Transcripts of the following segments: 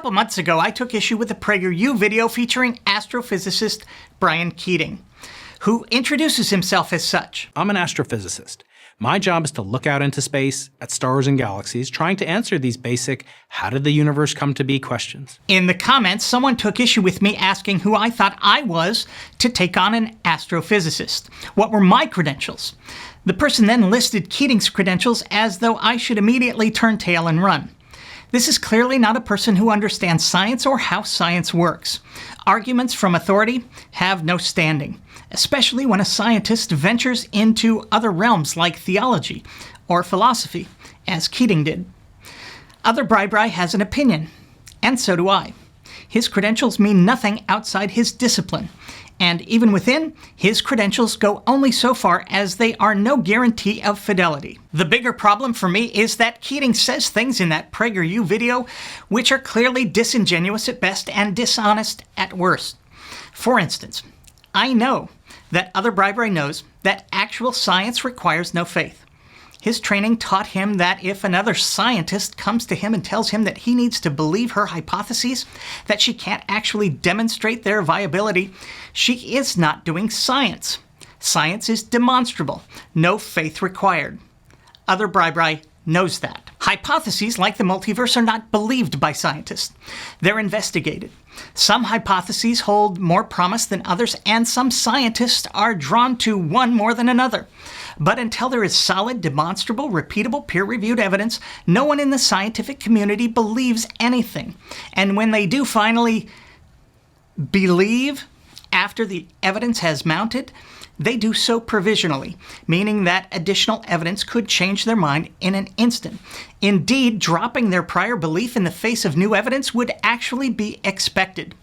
couple months ago, I took issue with a PragerU video featuring astrophysicist Brian Keating, who introduces himself as such. I'm an astrophysicist. My job is to look out into space at stars and galaxies, trying to answer these basic, how did the universe come to be questions. In the comments, someone took issue with me asking who I thought I was to take on an astrophysicist. What were my credentials? The person then listed Keating's credentials as though I should immediately turn tail and run. This is clearly not a person who understands science or how science works. Arguments from authority have no standing, especially when a scientist ventures into other realms like theology or philosophy, as Keating did. Other Bri has an opinion, and so do I. His credentials mean nothing outside his discipline, and even within, his credentials go only so far as they are no guarantee of fidelity. The bigger problem for me is that Keating says things in that PragerU video which are clearly disingenuous at best and dishonest at worst. For instance, I know that other Bri knows that actual science requires no faith. His training taught him that if another scientist comes to him and tells him that he needs to believe her hypotheses, that she can't actually demonstrate their viability, she is not doing science. Science is demonstrable, no faith required. Other Bri knows that. Hypotheses like the multiverse are not believed by scientists. They're investigated. Some hypotheses hold more promise than others, and some scientists are drawn to one more than another. But until there is solid, demonstrable, repeatable, peer-reviewed evidence, no one in the scientific community believes anything. And when they do finally believe after the evidence has mounted, they do so provisionally, meaning that additional evidence could change their mind in an instant. Indeed, dropping their prior belief in the face of new evidence would actually be expected,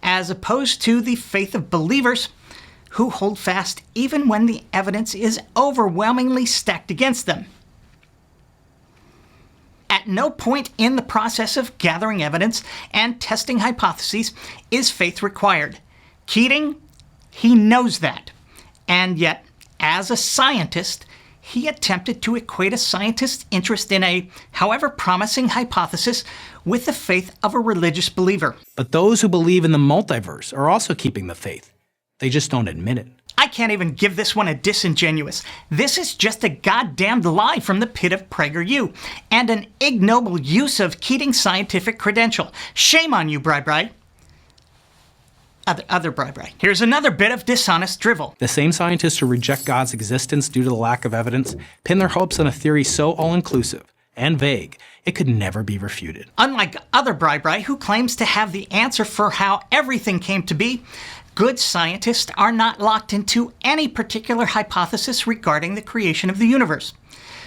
as opposed to the faith of believers who hold fast even when the evidence is overwhelmingly stacked against them. At no point in the process of gathering evidence and testing hypotheses is faith required. Keating, he knows that. And yet, as a scientist, he attempted to equate a scientist's interest in a, however promising hypothesis with the faith of a religious believer. But those who believe in the multiverse are also keeping the faith. They just don't admit it. I can't even give this one a disingenuous. This is just a goddamned lie from the pit of PragerU, and an ignoble use of Keating's scientific credential. Shame on you, Bri. Other Bri. Here's another bit of dishonest drivel. The same scientists who reject God's existence due to the lack of evidence pin their hopes on a theory so all-inclusive and vague, it could never be refuted. Unlike other Bri who claims to have the answer for how everything came to be, good scientists are not locked into any particular hypothesis regarding the creation of the universe.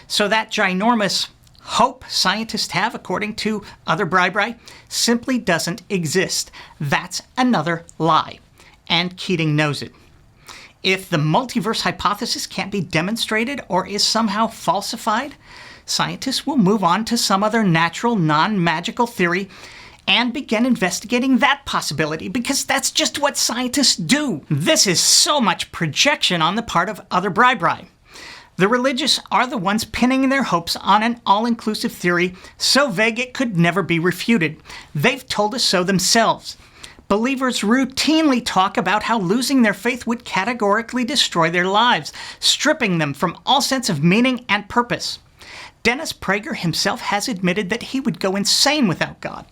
So that ginormous hope scientists have, according to other Bri, simply doesn't exist. That's another lie, and Keating knows it. If the multiverse hypothesis can't be demonstrated or is somehow falsified, scientists will move on to some other natural, non-magical theory and begin investigating that possibility, because that's just what scientists do. This is so much projection on the part of other Bri. The religious are the ones pinning their hopes on an all-inclusive theory so vague it could never be refuted. They've told us so themselves. Believers routinely talk about how losing their faith would categorically destroy their lives, stripping them from all sense of meaning and purpose. Dennis Prager himself has admitted that he would go insane without God.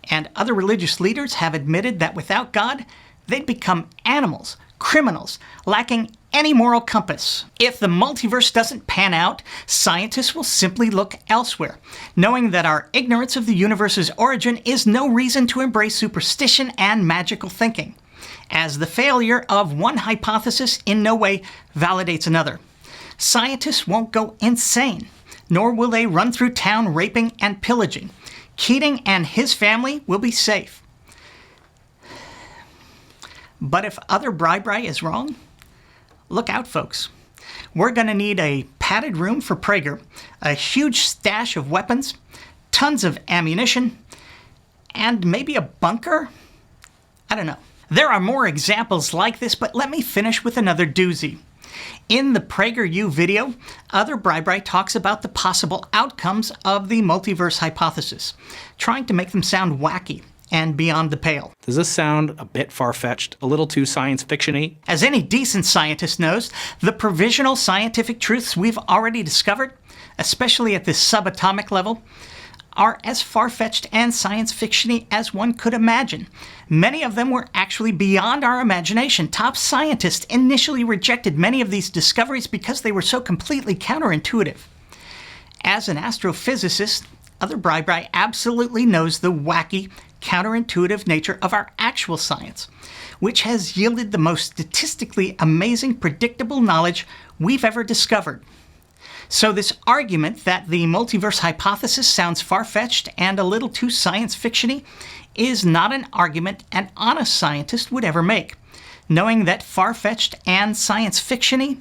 And other religious leaders have admitted that without God, they'd become animals, criminals, lacking any moral compass. If the multiverse doesn't pan out, scientists will simply look elsewhere, knowing that our ignorance of the universe's origin is no reason to embrace superstition and magical thinking, as the failure of one hypothesis in no way validates another. Scientists won't go insane, nor will they run through town raping and pillaging. Keating and his family will be safe. But if other Bri is wrong, look out, folks. We're going to need a padded room for Prager, a huge stash of weapons, tons of ammunition, and maybe a bunker? I don't know. There are more examples like this, but let me finish with another doozy. In the PragerU video, Other Bribri talks about the possible outcomes of the multiverse hypothesis, trying to make them sound wacky and beyond the pale. Does this sound a bit far-fetched, a little too science-fiction-y? As any decent scientist knows, the provisional scientific truths we've already discovered, especially at this subatomic level, are as far-fetched and science-fiction-y as one could imagine. Many of them were actually beyond our imagination. Top scientists initially rejected many of these discoveries because they were so completely counterintuitive. As an astrophysicist, Other Bribri absolutely knows the wacky, counterintuitive nature of our actual science, which has yielded the most statistically amazing predictable knowledge we've ever discovered. So this argument that the multiverse hypothesis sounds far-fetched and a little too science-fiction-y is not an argument an honest scientist would ever make, knowing that far-fetched and science-fiction-y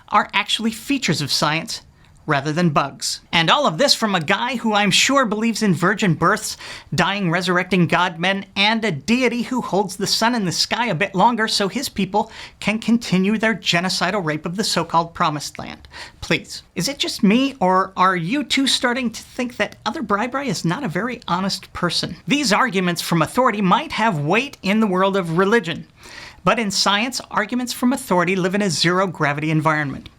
are actually features of science rather than bugs. And all of this from a guy who I'm sure believes in virgin births, dying, resurrecting God-men, and a deity who holds the sun in the sky a bit longer so his people can continue their genocidal rape of the so-called Promised Land. Please, is it just me, or are you two starting to think that Other Bribri is not a very honest person? These arguments from authority might have weight in the world of religion, but in science, arguments from authority live in a zero-gravity environment.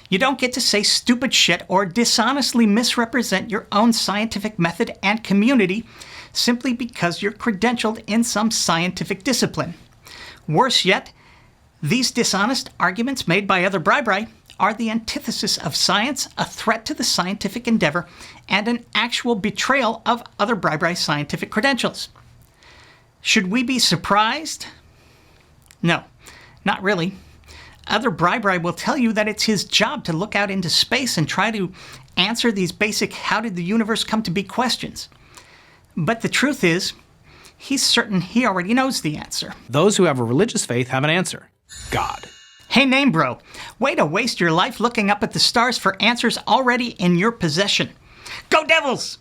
You don't get to say stupid shit or dishonestly misrepresent your own scientific method and community simply because you're credentialed in some scientific discipline. Worse yet, these dishonest arguments made by Other Bribri are the antithesis of science, a threat to the scientific endeavor, and an actual betrayal of Other Bribri's scientific credentials. Should we be surprised? No, not really. Other Bribri will tell you that it's his job to look out into space and try to answer these basic how did the universe come to be questions. But the truth is, he's certain he already knows the answer. Those who have a religious faith have an answer: God. Hey name bro, way to waste your life looking up at the stars for answers already in your possession. Go Devils!